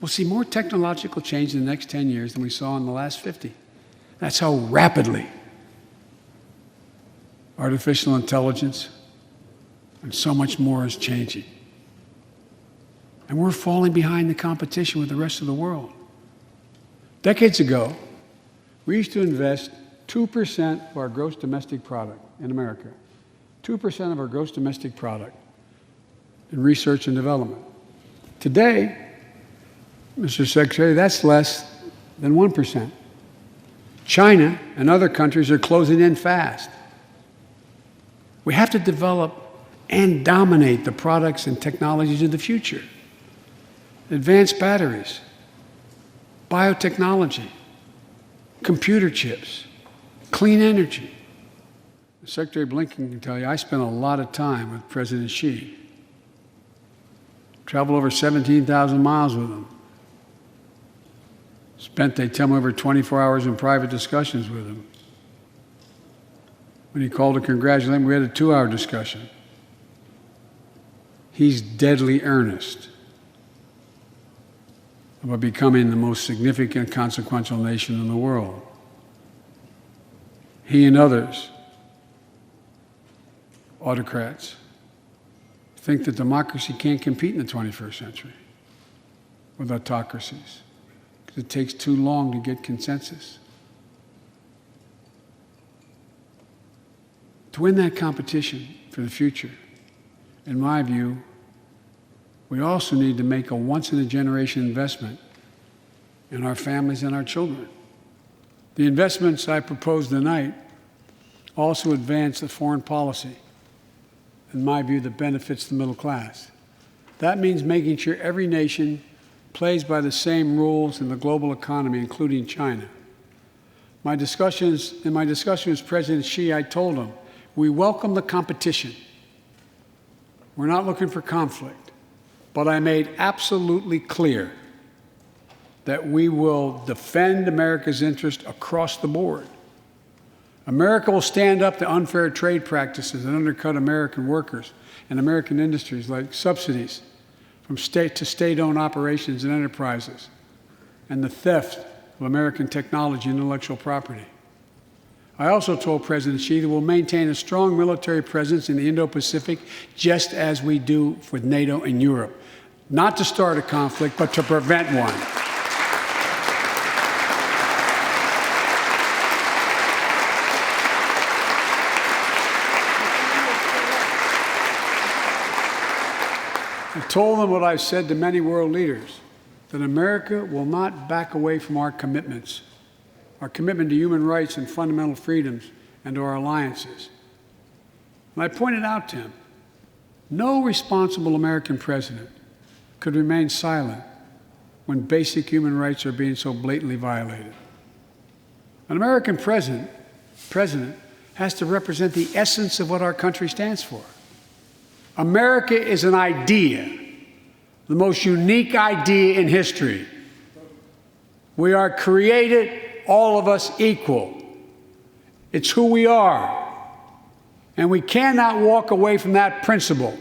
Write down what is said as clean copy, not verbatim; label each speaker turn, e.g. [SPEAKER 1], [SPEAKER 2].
[SPEAKER 1] We'll see more technological change in the next 10 years than we saw in the last 50. That's how rapidly artificial intelligence and so much more is changing. And we're falling behind the competition with the rest of the world. Decades ago, we used to invest 2% of our gross domestic product in America, 2% of our gross domestic product in research and development. Today, Mr. Secretary, that's less than 1%. China and other countries are closing in fast. We have to develop and dominate the products and technologies of the future. Advanced batteries, biotechnology, computer chips, clean energy. Secretary Blinken can tell you, I spent a lot of time with President Xi. Traveled over 17,000 miles with him. Spent, they tell me, over 24 hours in private discussions with him. When he called to congratulate him, we had a 2-hour discussion. He's deadly earnest about becoming the most significant, consequential nation in the world. He and others, autocrats, think that democracy can't compete in the 21st century with autocracies. It takes too long to get consensus. To win that competition for the future, in my view, we also need to make a once-in-a-generation investment in our families and our children. The investments I propose tonight also advance the foreign policy, in my view, that benefits the middle class. That means making sure every nation plays by the same rules in the global economy, including China. In my discussion with President Xi, I told him, we welcome the competition. We're not looking for conflict. But I made absolutely clear that we will defend America's interest across the board. America will stand up to unfair trade practices that undercut American workers and American industries, like subsidies from state to state-owned operations and enterprises, and the theft of American technology and intellectual property. I also told President Xi that we'll maintain a strong military presence in the Indo-Pacific, just as we do with NATO and Europe, not to start a conflict, but to prevent one. I told them what I've said to many world leaders, that America will not back away from our commitments, our commitment to human rights and fundamental freedoms, and to our alliances. And I pointed out to him, no responsible American president could remain silent when basic human rights are being so blatantly violated. An American president has to represent the essence of what our country stands for. America is an idea, the most unique idea in history. We are created, all of us, equal. It's who we are. And we cannot walk away from that principle.